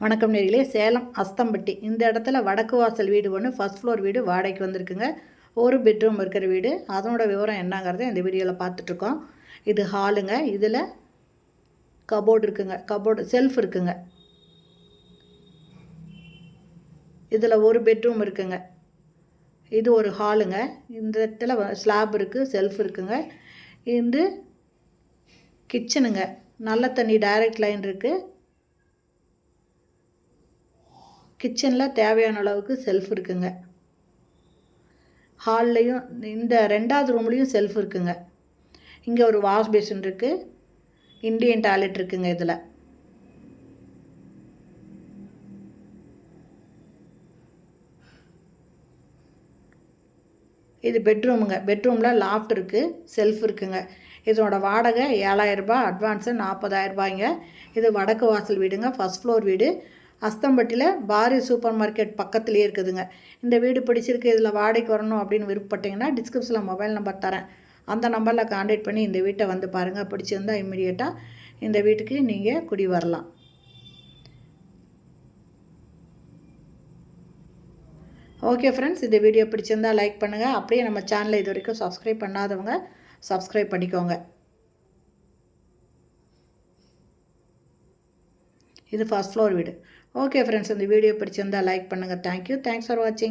வணக்கம் நேர்களே. சேலம் அஸ்தம்பட்டி இந்த இடத்துல வடக்கு வாசல் வீடு ஒன்று ஃபர்ஸ்ட் ஃப்ளோர் வீடு வாடகைக்கு வந்திருக்குங்க. ஒரு பெட்ரூம் இருக்கிற வீடு. அதனோட விவரம் என்னங்கிறத இந்த வீடியோவில் பார்த்துட்ருக்கோம். இது ஹாலுங்க. இதில் கபோர்டு இருக்குங்க, கபோர்டு செல்ஃப் இருக்குங்க. இதில் ஒரு பெட்ரூம் இருக்குங்க. இது ஒரு ஹாலுங்க. இந்த இடத்துல ஸ்லாப் இருக்குது, செல்ஃப் இருக்குங்க. இது கிச்சனுங்க. நல்ல தண்ணி டைரக்ட் லைன் இருக்குது. கிச்சனில் தேவையான அளவுக்கு செல்ஃப் இருக்குங்க. ஹால்லையும் இந்த 2வது ரூம்லேயும் செல்ஃப் இருக்குங்க. இங்கே ஒரு வாஷ் பேசின் இருக்குது. இண்டியன் டாய்லெட் இருக்குங்க. இதில் இது பெட்ரூமுங்க. பெட்ரூமில் லாஃப்ட் இருக்குது, செல்ஃப் இருக்குங்க. இதனோட வாடகை 7000 ரூபாய், அட்வான்ஸு 40,000 ரூபாய்ங்க. இது வடக்கு வாசல் வீடுங்க, ஃபர்ஸ்ட் ஃப்ளோர் வீடு. அஸ்தம்பட்டியில் பாரி சூப்பர் மார்க்கெட் பக்கத்துலேயே இருக்குதுங்க. இந்த வீடு பிடிச்சிருக்கு, இதில் வாடகைக்கு வரணும் அப்படின்னு விருப்பப்பட்டிங்கன்னா டிஸ்கிரிப்ஷனில் மொபைல் நம்பர் தரேன். அந்த நம்பரில் கான்டாக்ட் பண்ணி இந்த வீட்டை வந்து பாருங்கள். பிடிச்சிருந்தால் இம்மிடியேட்டாக இந்த வீட்டுக்கு நீங்கள் குடி வரலாம். ஓகே ஃப்ரெண்ட்ஸ், இந்த வீடியோ பிடிச்சிருந்தால் லைக் பண்ணுங்கள். அப்படியே நம்ம சேனலை இது வரைக்கும் சப்ஸ்கிரைப் பண்ணாதவங்க சப்ஸ்கிரைப் பண்ணிக்கோங்க. இது ஃபர்ஸ்ட் ஃப்ளோர் வீடு. ஓகே ஃப்ரெண்ட்ஸ், இந்த வீடியோ பிடிச்சிருந்தால் லைக் பண்ணுங்கள். தேங்க்யூ. தேங்க்ஸ் ஃபார் வாட்சிங்.